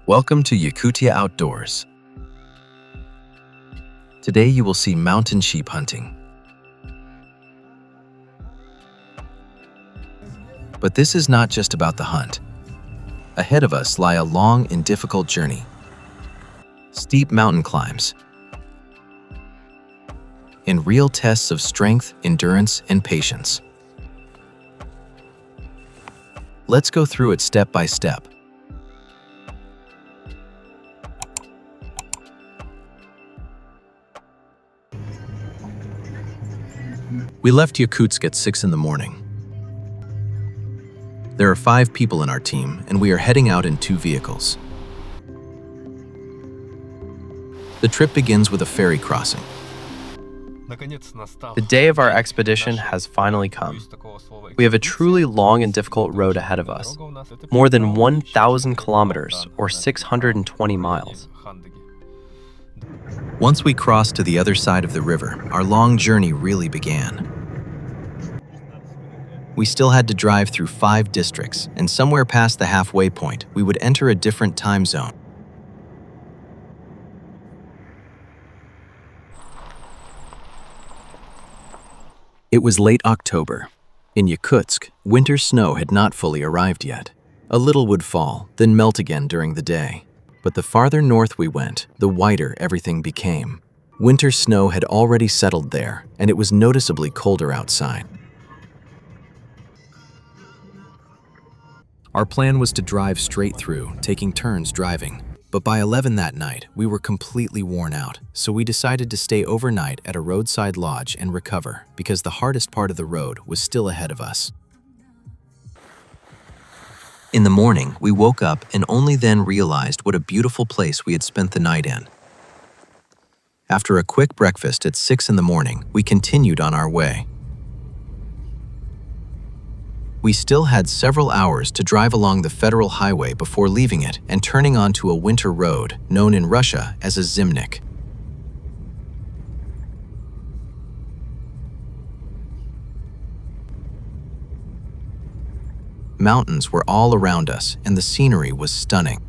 Welcome to Yakutia Outdoors. Today you will see mountain sheep hunting. But this is not just about the hunt. Ahead of us lie a long and difficult journey. Steep mountain climbs, and real tests of strength, endurance, and patience. Let's go through it step by step. We left Yakutsk at 6 in the morning. There are 5 people in our team, and we are heading out in 2 vehicles. The trip begins with a ferry crossing. The day of our expedition has finally come. We have a truly long and difficult road ahead of us, more than 1,000 kilometers or 620 miles. Once we crossed to the other side of the river, our long journey really began. We still had to drive through 5 districts, and somewhere past the halfway point, we would enter a different time zone. It was late October. In Yakutsk, winter snow had not fully arrived yet. A little would fall, then melt again during the day. But the farther north we went, the whiter everything became. Winter snow had already settled there, and it was noticeably colder outside. Our plan was to drive straight through, taking turns driving. But by 11 that night, we were completely worn out, so we decided to stay overnight at a roadside lodge and recover, because the hardest part of the road was still ahead of us. In the morning, we woke up and only then realized what a beautiful place we had spent the night in. After a quick breakfast at 6 in the morning, we continued on our way. We still had several hours to drive along the federal highway before leaving it and turning onto a winter road known in Russia as a zimnik. Mountains were all around us, and the scenery was stunning.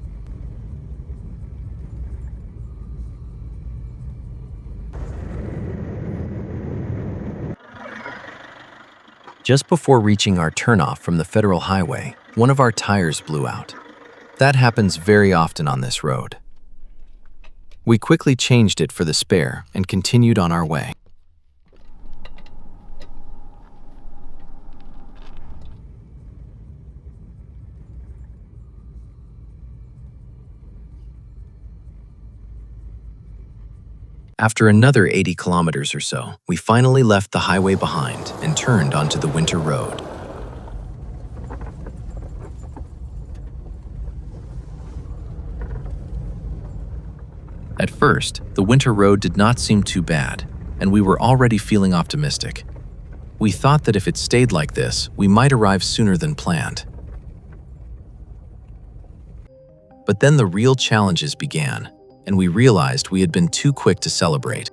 Just before reaching our turnoff from the federal highway, one of our tires blew out. That happens very often on this road. We quickly changed it for the spare and continued on our way. After another 80 kilometers or so, we finally left the highway behind and turned onto the winter road. At first, the winter road did not seem too bad, and we were already feeling optimistic. We thought that if it stayed like this, we might arrive sooner than planned. But then the real challenges began, and we realized we had been too quick to celebrate.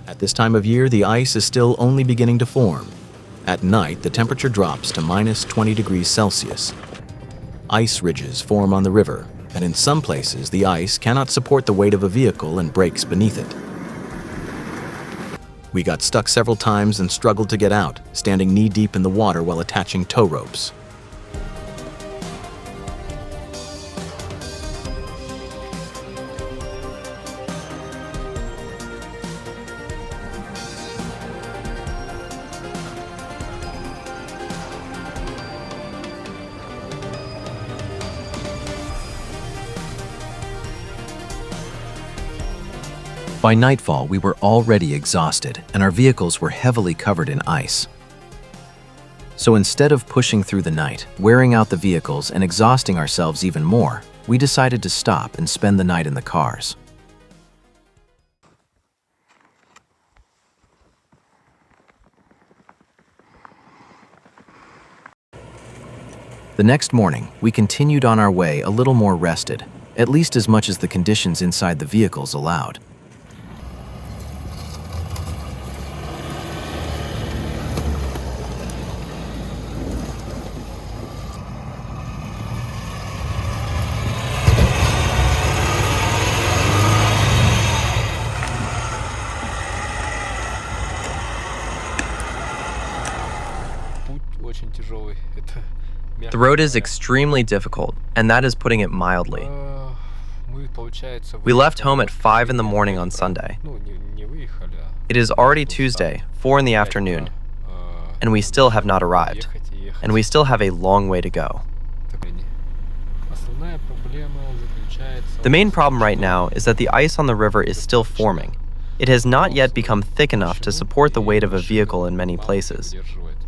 At this time of year, the ice is still only beginning to form. At night, the temperature drops to minus 20 degrees Celsius. Ice ridges form on the river, and in some places, the ice cannot support the weight of a vehicle and breaks beneath it. We got stuck several times and struggled to get out, standing knee-deep in the water while attaching tow ropes. By nightfall, we were already exhausted, and our vehicles were heavily covered in ice. So instead of pushing through the night, wearing out the vehicles, and exhausting ourselves even more, we decided to stop and spend the night in the cars. The next morning, we continued on our way a little more rested, at least as much as the conditions inside the vehicles allowed. The road is extremely difficult, and that is putting it mildly. We left home at 5 in the morning on Sunday. It is already Tuesday, 4 in the afternoon, and we still have not arrived, and we still have a long way to go. The main problem right now is that the ice on the river is still forming. It has not yet become thick enough to support the weight of a vehicle in many places.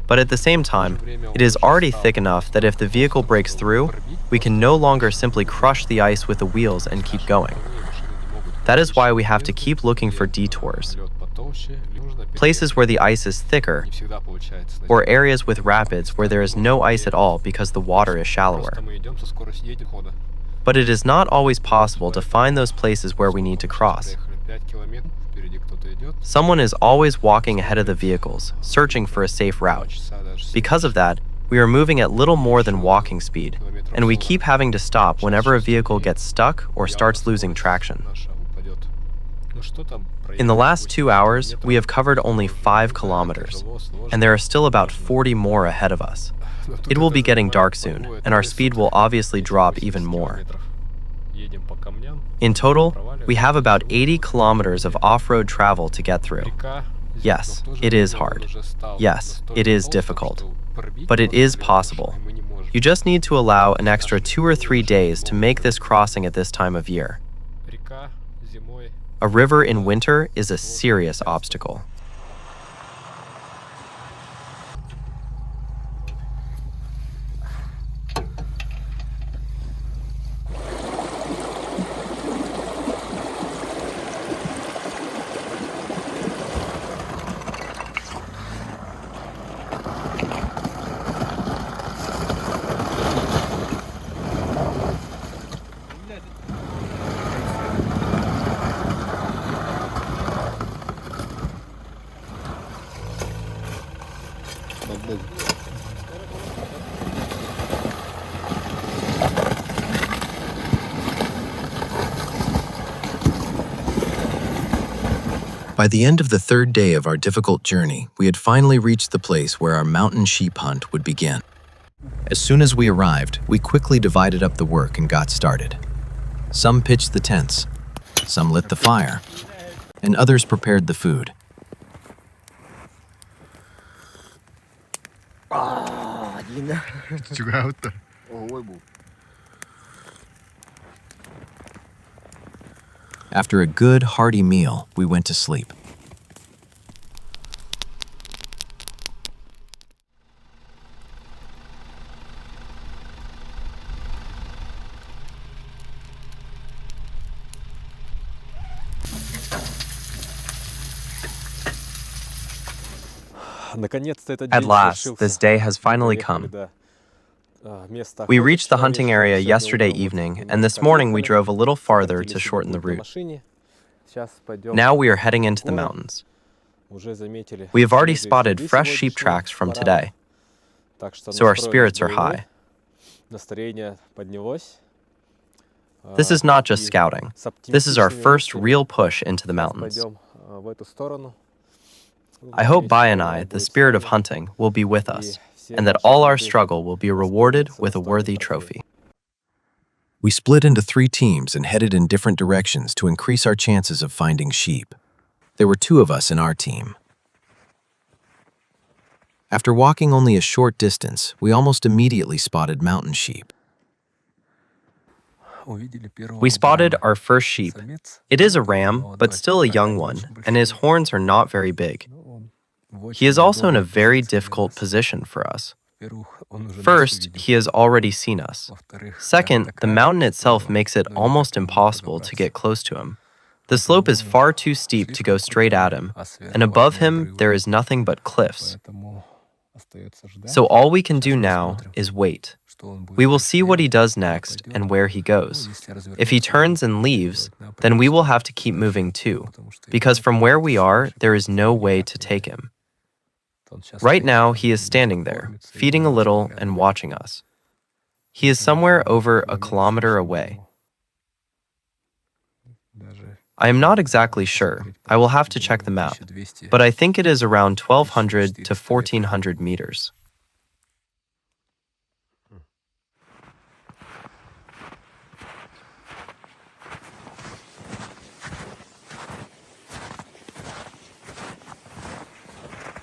But at the same time, it is already thick enough that if the vehicle breaks through, we can no longer simply crush the ice with the wheels and keep going. That is why we have to keep looking for detours, places where the ice is thicker, or areas with rapids where there is no ice at all because the water is shallower. But it is not always possible to find those places where we need to cross. Someone is always walking ahead of the vehicles, searching for a safe route. Because of that, we are moving at little more than walking speed, and we keep having to stop whenever a vehicle gets stuck or starts losing traction. In the last 2 hours, we have covered only 5 kilometers, and there are still about 40 more ahead of us. It will be getting dark soon, and our speed will obviously drop even more. In total, we have about 80 kilometers of off-road travel to get through. Yes, it is hard. Yes, it is difficult. But it is possible. You just need to allow an extra 2 or 3 days to make this crossing at this time of year. A river in winter is a serious obstacle. By the end of the 3rd day of our difficult journey, we had finally reached the place where our mountain sheep hunt would begin. As soon as we arrived, we quickly divided up the work and got started. Some pitched the tents, some lit the fire, and others prepared the food. After a good, hearty meal, we went to sleep. At last, this day has finally come. We reached the hunting area yesterday evening, and this morning we drove a little farther to shorten the route. Now we are heading into the mountains. We have already spotted fresh sheep tracks from today, so our spirits are high. This is not just scouting. This is our first real push into the mountains. I hope Bai and I, the spirit of hunting, will be with us, and that all our struggle will be rewarded with a worthy trophy. We split into 3 teams and headed in different directions to increase our chances of finding sheep. There were 2 of us in our team. After walking only a short distance, we almost immediately spotted mountain sheep. We spotted our first sheep. It is a ram, but still a young one, and his horns are not very big. He is also in a very difficult position for us. First, he has already seen us. Second, the mountain itself makes it almost impossible to get close to him. The slope is far too steep to go straight at him, and above him there is nothing but cliffs. So all we can do now is wait. We will see what he does next and where he goes. If he turns and leaves, then we will have to keep moving too, because from where we are, there is no way to take him. Right now, he is standing there, feeding a little and watching us. He is somewhere over a kilometer away. I am not exactly sure. I will have to check the map, but I think it is around 1,200 to 1,400 meters.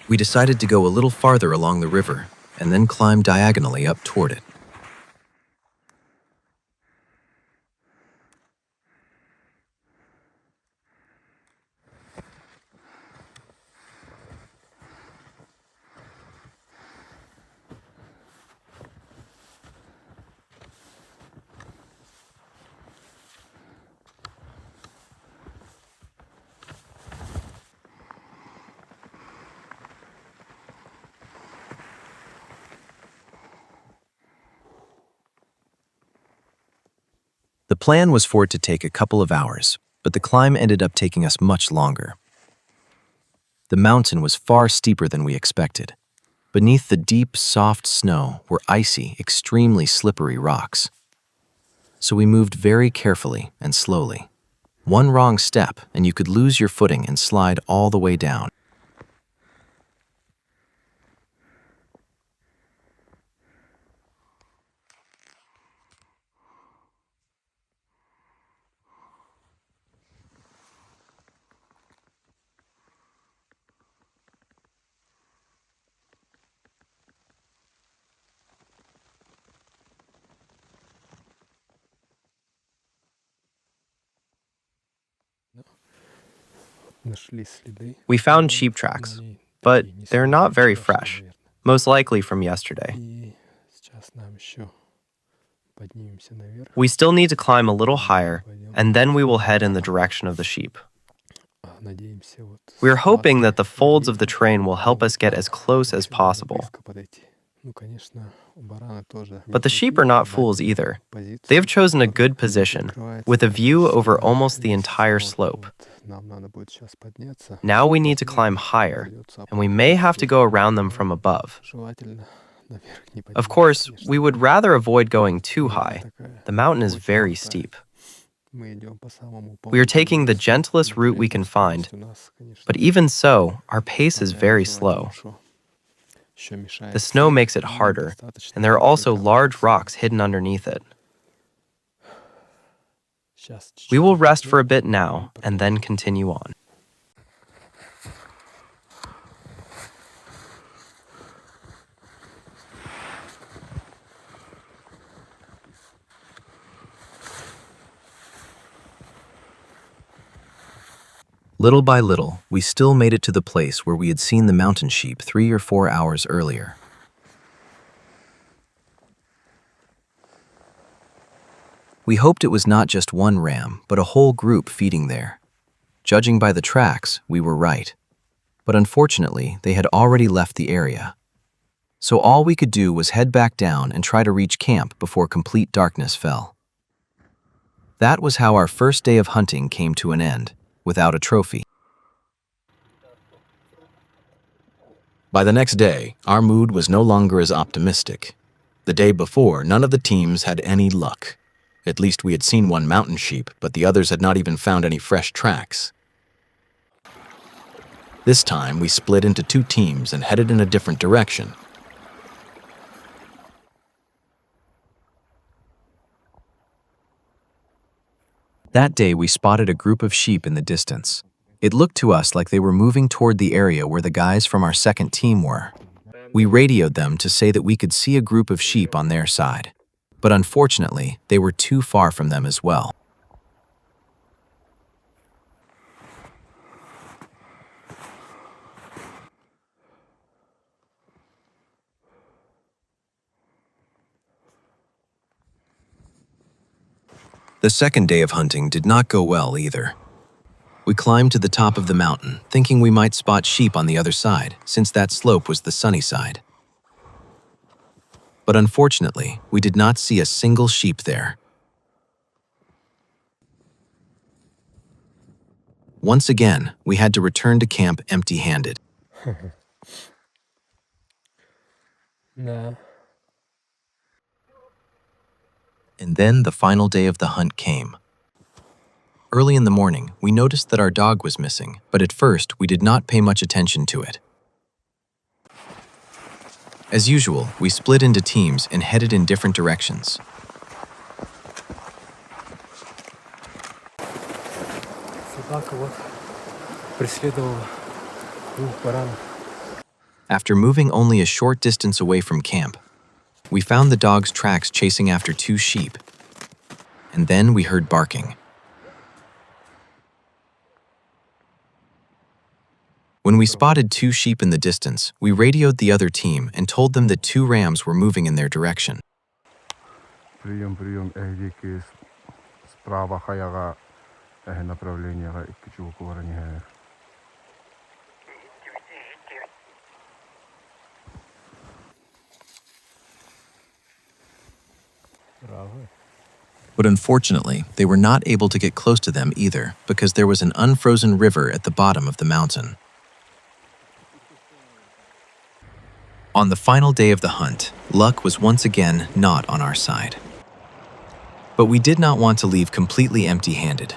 We decided to go a little farther along the river and then climb diagonally up toward it. The plan was for it to take a couple of hours, but the climb ended up taking us much longer. The mountain was far steeper than we expected. Beneath the deep, soft snow were icy, extremely slippery rocks. So we moved very carefully and slowly. One wrong step, and you could lose your footing and slide all the way down. We found sheep tracks, but they're not very fresh, most likely from yesterday. We still need to climb a little higher, and then we will head in the direction of the sheep. We're hoping that the folds of the terrain will help us get as close as possible. But the sheep are not fools either. They have chosen a good position, with a view over almost the entire slope. Now we need to climb higher, and we may have to go around them from above. Of course, we would rather avoid going too high. The mountain is very steep. We are taking the gentlest route we can find, but even so, our pace is very slow. The snow makes it harder, and there are also large rocks hidden underneath it. We will rest for a bit now, and then continue on. Little by little, we still made it to the place where we had seen the mountain sheep 3 or 4 hours earlier. We hoped it was not just one ram, but a whole group feeding there. Judging by the tracks, we were right. But unfortunately, they had already left the area. So all we could do was head back down and try to reach camp before complete darkness fell. That was how our first day of hunting came to an end, without a trophy. By the next day, our mood was no longer as optimistic. The day before, none of the teams had any luck. At least we had seen one mountain sheep, but the others had not even found any fresh tracks. This time, we split into 2 teams and headed in a different direction. That day, we spotted a group of sheep in the distance. It looked to us like they were moving toward the area where the guys from our second team were. We radioed them to say that we could see a group of sheep on their side, but unfortunately, they were too far from them as well. The second day of hunting did not go well either. We climbed to the top of the mountain, thinking we might spot sheep on the other side, since that slope was the sunny side. But unfortunately, we did not see a single sheep there. Once again, we had to return to camp empty-handed. No. And then the final day of the hunt came. Early in the morning, we noticed that our dog was missing, but at first we did not pay much attention to it. As usual, we split into teams and headed in different directions. After moving only a short distance away from camp, we found the dog's tracks chasing after 2 sheep, and then we heard barking. When we spotted 2 sheep in the distance, we radioed the other team and told them that 2 rams were moving in their direction. But unfortunately, they were not able to get close to them either because there was an unfrozen river at the bottom of the mountain. On the final day of the hunt, luck was once again not on our side. But we did not want to leave completely empty-handed.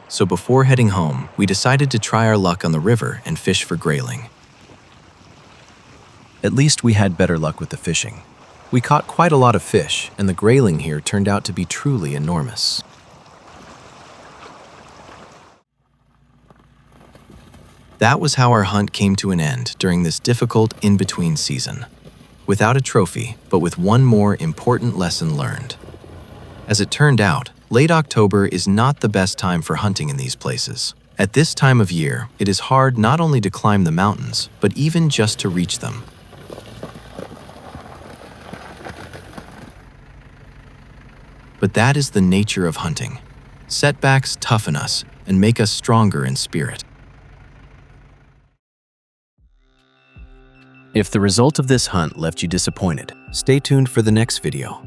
So before heading home, we decided to try our luck on the river and fish for grayling. At least we had better luck with the fishing. We caught quite a lot of fish, and the grayling here turned out to be truly enormous. That was how our hunt came to an end during this difficult in-between season. Without a trophy, but with one more important lesson learned. As it turned out, late October is not the best time for hunting in these places. At this time of year, it is hard not only to climb the mountains, but even just to reach them. But that is the nature of hunting. Setbacks toughen us and make us stronger in spirit. If the result of this hunt left you disappointed, stay tuned for the next video.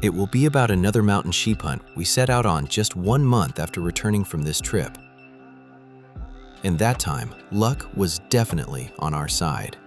It will be about another mountain sheep hunt we set out on just 1 month after returning from this trip. And that time, luck was definitely on our side.